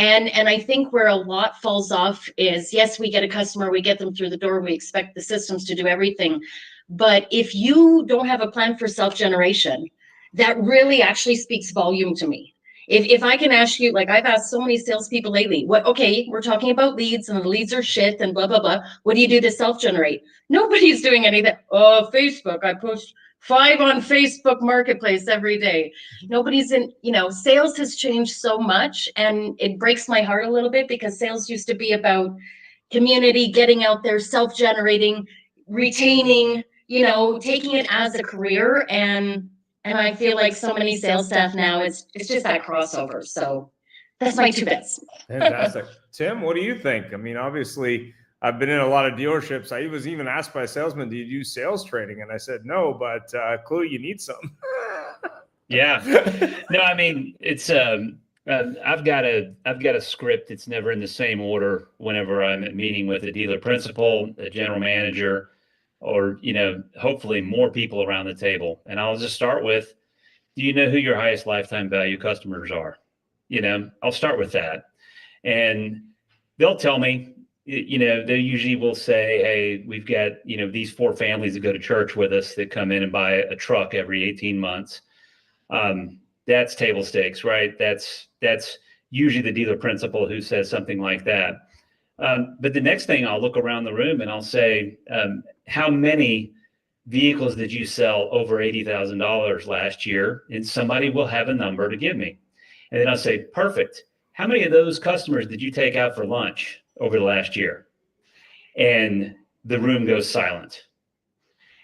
And I think where a lot falls off is, yes, we get a customer, we get them through the door, we expect the systems to do everything. But if you don't have a plan for self-generation, that really actually speaks volume to me. If I can ask you, like I've asked so many salespeople lately, okay, we're talking about leads and the leads are shit and blah, blah, blah. What do you do to self-generate? Nobody's doing anything. Oh, Facebook, I post 5 on Facebook Marketplace every day. Nobody's in, sales has changed so much, and it breaks my heart a little bit because sales used to be about community, getting out there, self-generating, retaining, taking it as a career. And I feel like so many sales staff now, it's just that crossover. So that's my 2 bets. Fantastic. Tim, what do you think? I mean, obviously, I've been in a lot of dealerships. I was even asked by a salesman, do you do sales training? And I said, no, but clearly you need some. Yeah. No, I mean, it's I've got a script. It's never in the same order whenever I'm meeting with a dealer principal, a general manager, or, hopefully more people around the table. And I'll just start with, do you know who your highest lifetime value customers are? I'll start with that. And they'll tell me, they usually will say, hey, we've got, these 4 families that go to church with us that come in and buy a truck every 18 months. That's table stakes, right? That's usually the dealer principal who says something like that. But the next thing, I'll look around the room and I'll say, how many vehicles did you sell over $80,000 last year? And somebody will have a number to give me. And then I'll say, perfect. How many of those customers did you take out for lunch over the last year? And the room goes silent.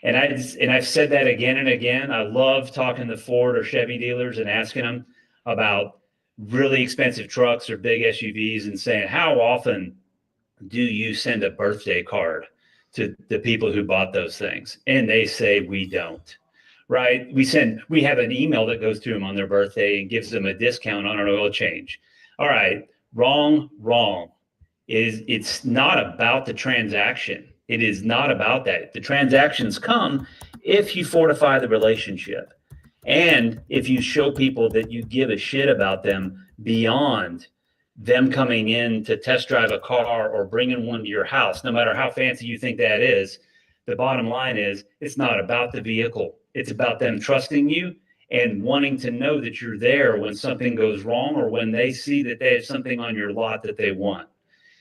And I've said that again and again. I love talking to Ford or Chevy dealers and asking them about really expensive trucks or big SUVs and saying, how often do you send a birthday card to the people who bought those things? And they say, we don't, right? We have an email that goes to them on their birthday and gives them a discount on an oil change. All right, wrong. It's not about the transaction. It is not about that. The transactions come if you fortify the relationship and if you show people that you give a shit about them beyond them coming in to test drive a car or bringing one to your house, no matter how fancy you think that is. The bottom line is, it's not about the vehicle. It's about them trusting you and wanting to know that you're there when something goes wrong or when they see that they have something on your lot that they want.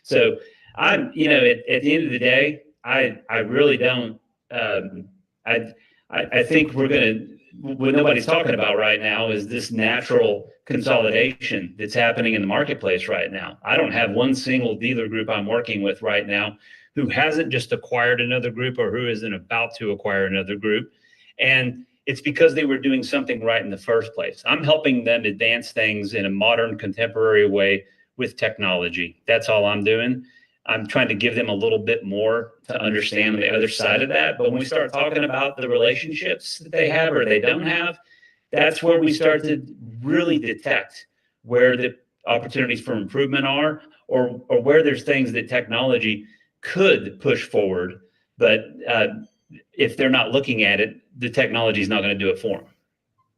So at the end of the day, I really don't, I think we're going to, what nobody's talking about right now is this natural consolidation that's happening in the marketplace right now. I don't have one single dealer group I'm working with right now who hasn't just acquired another group or who isn't about to acquire another group. And it's because they were doing something right in the first place. I'm helping them advance things in a modern, contemporary way with technology. That's all I'm doing. I'm trying to give them a little bit more to understand the other side of that. But when we start talking about the relationships that they have or they don't have, that's where we start to really detect where the opportunities for improvement are or where there's things that technology could push forward. But if they're not looking at it, the technology is not going to do it for them.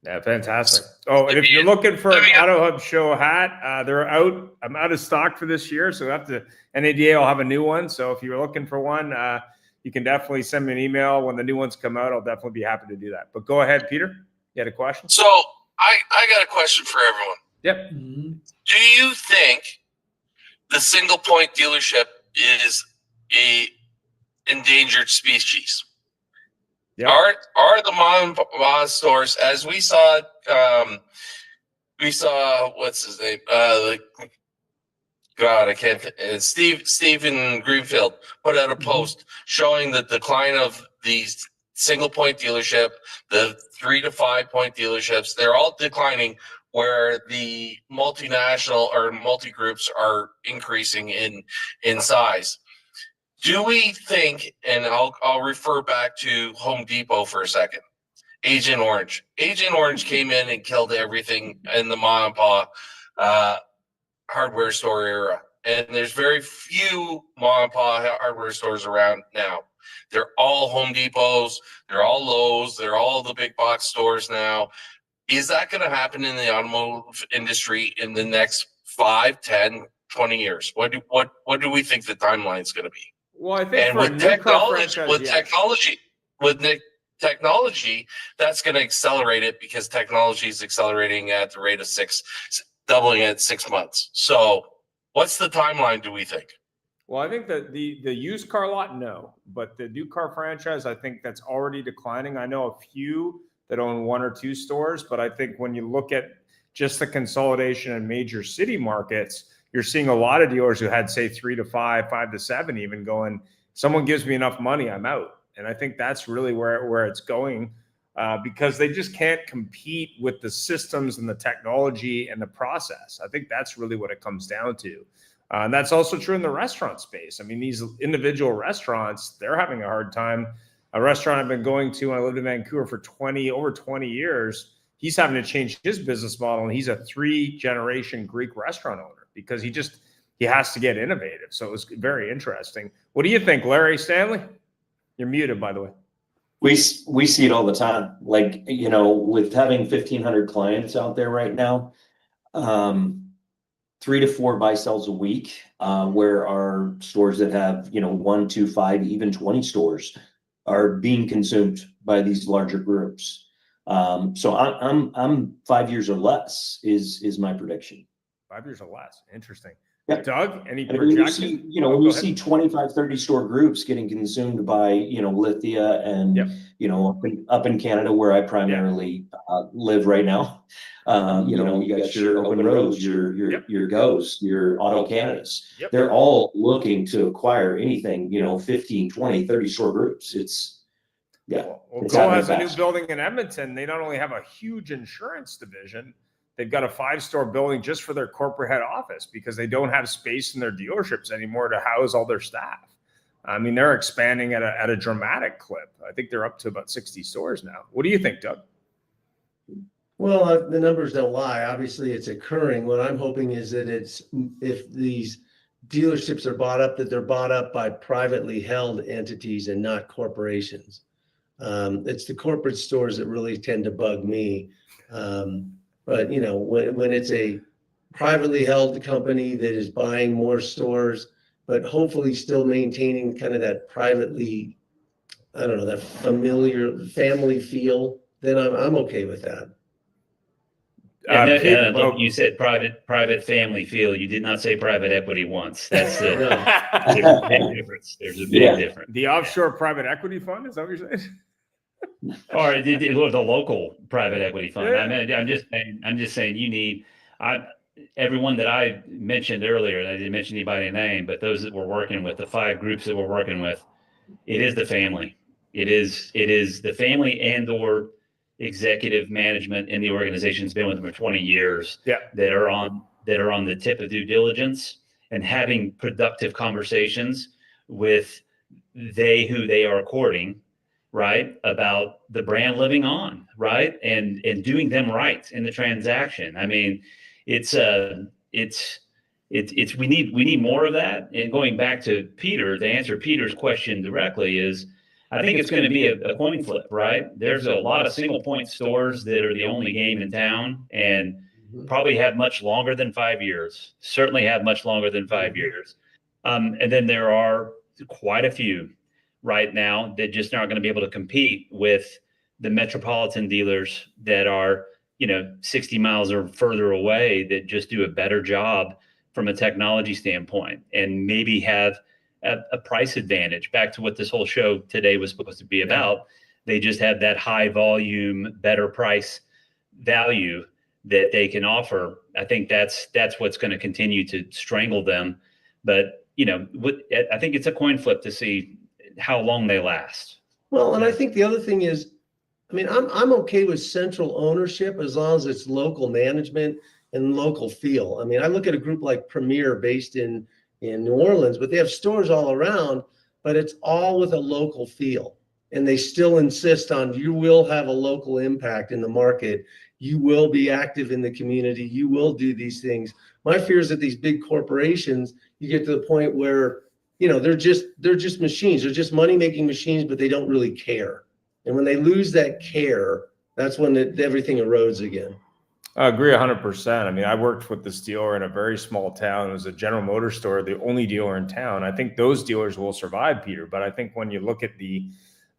Yeah, fantastic. Oh, and if you're looking for an Auto Hub Show hat, they're out. I'm out of stock for this year, so NADA will have a new one. So if you're looking for one, you can definitely send me an email when the new ones come out. I'll definitely be happy to do that. But go ahead, Peter. You had a question? So I got a question for everyone. Yep. Do you think the single point dealership is a endangered species? Yep. Are the mom and pop stores, as we saw what's his name? God, I can't. Stephen Greenfield put out a post showing the decline of these single point dealership, the 3 to 5 point dealerships. They're all declining, where the multinational or multi groups are increasing in size. Do we think, and I'll refer back to Home Depot for a second, Agent Orange. Agent Orange came in and killed everything in the mom and pop hardware store era. And there's very few mom and pop hardware stores around now. They're all Home Depots, they're all Lowe's, they're all the big box stores now. Is that going to happen in the automotive industry in the next 5, 10, 20 years? What do we think the timeline is going to be? Well, I think And for a with new car technology, franchise, technology, that's going to accelerate it because technology is accelerating at the rate of doubling at 6 months. So what's the timeline, do we think? Well, I think that the used car lot, no, but the new car franchise, I think that's already declining. I know a few that own 1 or 2 stores, but I think when you look at just the consolidation in major city markets, you're seeing a lot of dealers who had, say, 3 to 5, 5 to 7, even going, someone gives me enough money, I'm out. And I think that's really where it's going, because they just can't compete with the systems and the technology and the process. I think that's really what it comes down to. And that's also true in the restaurant space. I mean, these individual restaurants, they're having a hard time. A restaurant I've been going to when I lived in Vancouver for over 20 years, he's having to change his business model, and he's a 3-generation Greek restaurant owner because he has to get innovative. So it was very interesting. What do you think, Larry Stanley? You're muted, by the way. We see it all the time. Like, you know, with having 1,500 clients out there right now, 3 to 4 buy sells a week, where our stores that have, you know, 1, 2, 5, even 20 stores are being consumed by these larger groups. So I'm 5 years or less is my prediction. 5 years or less. Interesting. Yeah. Doug, any projections? When you see 25, 30 store groups getting consumed by, you know, Lithia and, you know, up in Canada where I primarily live right now, you know, you got your Open Roads, your Goes, your Auto Canadas. They're all looking to acquire anything, you know, 15, 20, 30 store groups. It's, Well, Go has a new building in Edmonton. They not only have a huge insurance division, they've got a 5-store building just for their corporate head office because they don't have space in their dealerships anymore to house all their staff. I mean, they're expanding at a dramatic clip. I think they're up to about 60 stores now. What do you think, Doug? Well, the numbers don't lie. Obviously, it's occurring. What I'm hoping is that if these dealerships are bought up, that they're bought up by privately held entities and not corporations. It's the corporate stores that really tend to bug me. But, you know, when it's a privately held company that is buying more stores, but hopefully still maintaining kind of that privately, I don't know, that familiar family feel, then I'm okay with that. Look, you said private family feel. You did not say private equity once. That's there's a big difference. There's a big difference. The offshore private equity fund, is that what you're saying? Or the local private equity fund. I mean, I'm just saying you need everyone that I mentioned earlier. I didn't mention anybody's name, but those that we're working with, the 5 groups that we're working with, it is the family. It is the family and or executive management in the organization has been with them for 20 years. That are on the tip of due diligence and having productive conversations with who they are courting, right, about the brand living on, right, and doing them right in the transaction. I mean, we need more of that. And going back to Peter, to answer Peter's question directly is, I think it's going to be a coin flip, right? There's a lot of single point stores that are the only game in town and probably have much longer than 5 years, certainly have much longer than 5 years. And then there are quite a few right now that just aren't going to be able to compete with the metropolitan dealers that are, 60 miles or further away that just do a better job from a technology standpoint and maybe have a price advantage. Back to what this whole show today was supposed to be about. They just have that high volume, better price value that they can offer. I think that's what's going to continue to strangle them. But, I think it's a coin flip to see how long they last. Well, and I think the other thing is, I'm okay with central ownership as long as it's local management and local feel. I look at a group like Premier based in New Orleans, but they have stores all around, but it's all with a local feel. And they still insist on, you will have a local impact in the market. You will be active in the community. You will do these things. My fear is that these big corporations, you get to the point where, they're just machines. They're just money-making machines, but they don't really care. And when they lose that care, that's when everything erodes again. I agree 100%. I mean, I worked with this dealer in a very small town. It was a General Motors store, the only dealer in town. I think those dealers will survive, Peter. But I think when you look at the,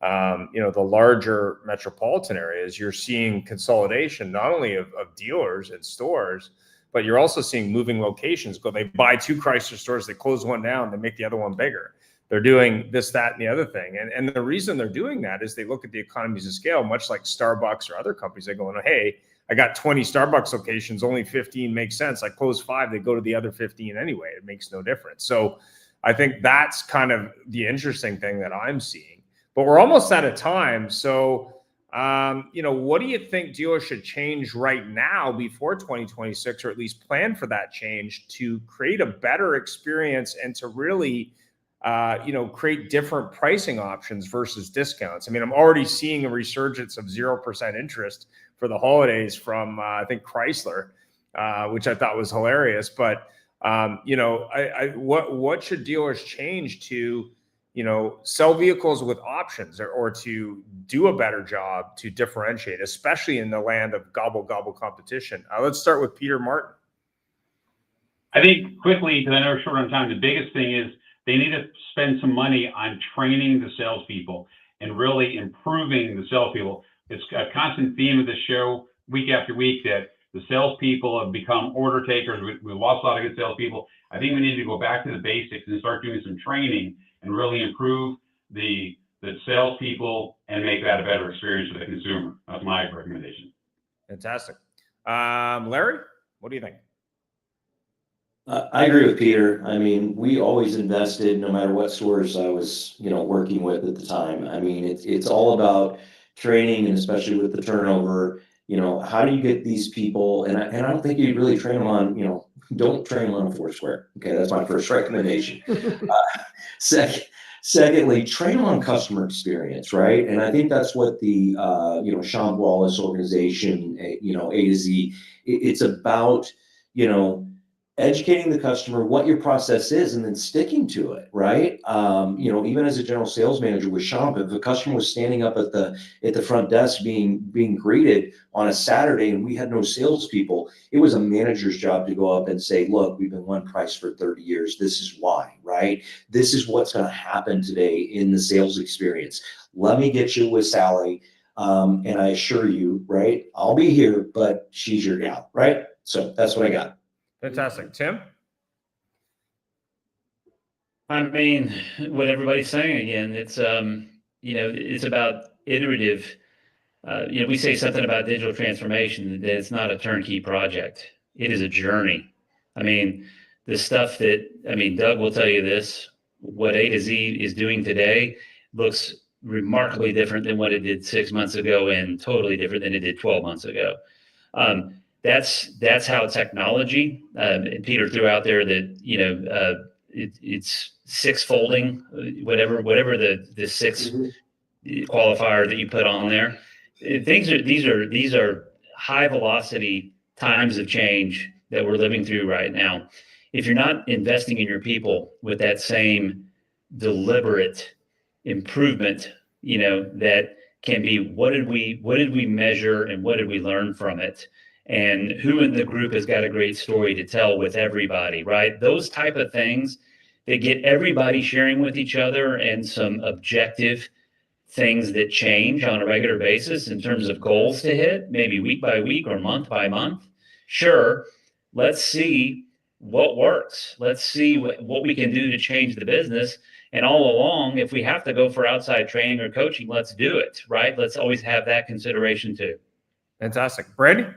the larger metropolitan areas, you're seeing consolidation not only of dealers and stores, but you're also seeing moving locations. They buy 2 Chrysler stores, they close one down, they make the other one bigger. They're doing this, that, and the other thing. And the reason they're doing that is they look at the economies of scale, much like Starbucks or other companies. They go, hey, I got 20 Starbucks locations, only 15 makes sense. I close 5, they go to the other 15 anyway. It makes no difference. So I think that's kind of the interesting thing that I'm seeing. But we're almost out of time. So, what do you think dealers should change right now before 2026, or at least plan for that change to create a better experience and to really create different pricing options versus discounts? I mean, I'm already seeing a resurgence of 0% interest for the holidays from, I think, Chrysler, which I thought was hilarious. But, what should dealers change to, sell vehicles with options or to do a better job to differentiate, especially in the land of gobble competition? Let's start with Peter Martin. I think quickly, because I know we're short on time, the biggest thing is they need to spend some money on training the salespeople and really improving the salespeople. It's a constant theme of the show week after week that the salespeople have become order takers. We lost a lot of good salespeople. I think we need to go back to the basics and start doing some training and really improve the salespeople and make that a better experience for the consumer. That's my recommendation. Fantastic. Larry, what do you think? I agree with Peter. I mean, we always invested, no matter what stores I was, working with at the time. I mean, it's all about training, and especially with the turnover. How do you get these people? And I don't think you really train them on, don't train them on Foursquare. Okay, that's my first recommendation. Secondly, train them on customer experience, right? And I think that's what the Sean Wallace organization, A to Z, it's about, educating the customer what your process is and then sticking to it, right? Even as a general sales manager with Sean, if the customer was standing up at the front desk being greeted on a Saturday and we had no salespeople, it was a manager's job to go up and say, look, we've been one price for 30 years. This is why, right? This is what's going to happen today in the sales experience. Let me get you with Sally. And I assure you, right, I'll be here, but she's your gal, right? So that's what I got. Fantastic. Tim? I mean, what everybody's saying again, it's, it's about iterative. We say something about digital transformation, that it's not a turnkey project. It is a journey. I mean, the stuff Doug will tell you this, what A to Z is doing today looks remarkably different than what it did 6 months ago and totally different than it did 12 months ago. That's how technology, and Peter threw out there that, it's 6-folding, whatever the 6 qualifier that you put on there. These are high velocity times of change that we're living through right now. If you're not investing in your people with that same deliberate improvement, that can be, what did we measure and what did we learn from it? And who in the group has got a great story to tell with everybody, right? Those type of things that get everybody sharing with each other, and some objective things that change on a regular basis in terms of goals to hit, maybe week by week or month by month. Sure, let's see what works. Let's see what we can do to change the business. And all along, if we have to go for outside training or coaching, let's do it, right? Let's always have that consideration too. Fantastic. Brandy?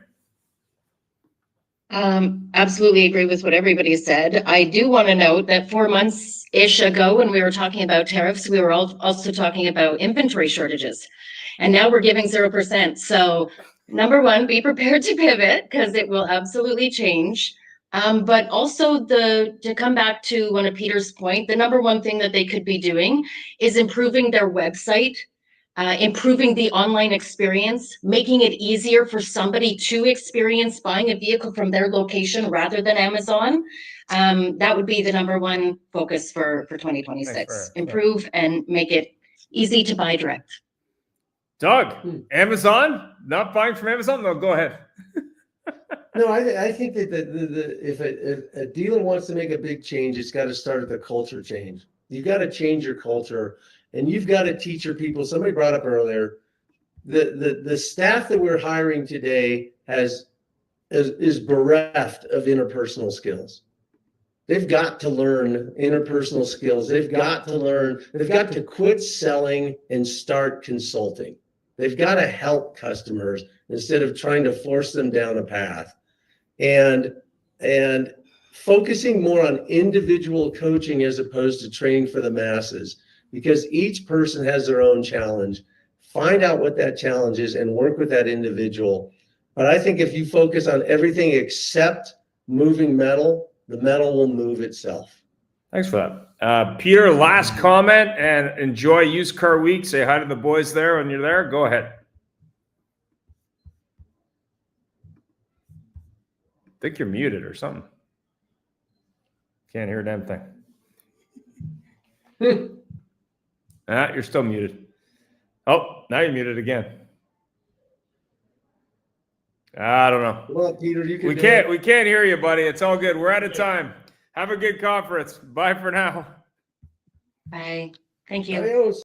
Absolutely agree with what everybody said. I do want to note that 4 months-ish ago, when we were talking about tariffs, we were also talking about inventory shortages. And now we're giving 0%. So number one, be prepared to pivot, because it will absolutely change. But also to come back to one of Peter's point, the number one thing that they could be doing is improving their website, improving the online experience, making it easier for somebody to experience buying a vehicle from their location rather than Amazon. That would be the number one focus for 2026. Improve and make it easy to buy direct. Doug, Amazon? Not buying from Amazon? No, go ahead. No, I think that if a dealer wants to make a big change, it's got to start with a culture change. You've got to change your culture, and you've got to teach your people. Somebody brought up earlier, the staff that we're hiring today is bereft of interpersonal skills. They've got to learn interpersonal skills. They've got to quit selling and start consulting. They've got to help customers instead of trying to force them down a path. And focusing more on individual coaching as opposed to training for the masses, because each person has their own challenge. Find out what that challenge is and work with that individual. But I think if you focus on everything except moving metal, the metal will move itself. Thanks for that. Peter, last comment, and enjoy Used Car Week. Say hi to the boys there when you're there. Go ahead. I think you're muted or something. Can't hear a damn thing. You're still muted. Oh, now you're muted again. I don't know. Well, Peter, you can we can't hear you, buddy. It's all good. We're out of time. Have a good conference. Bye for now. Bye. Thank you. Adios.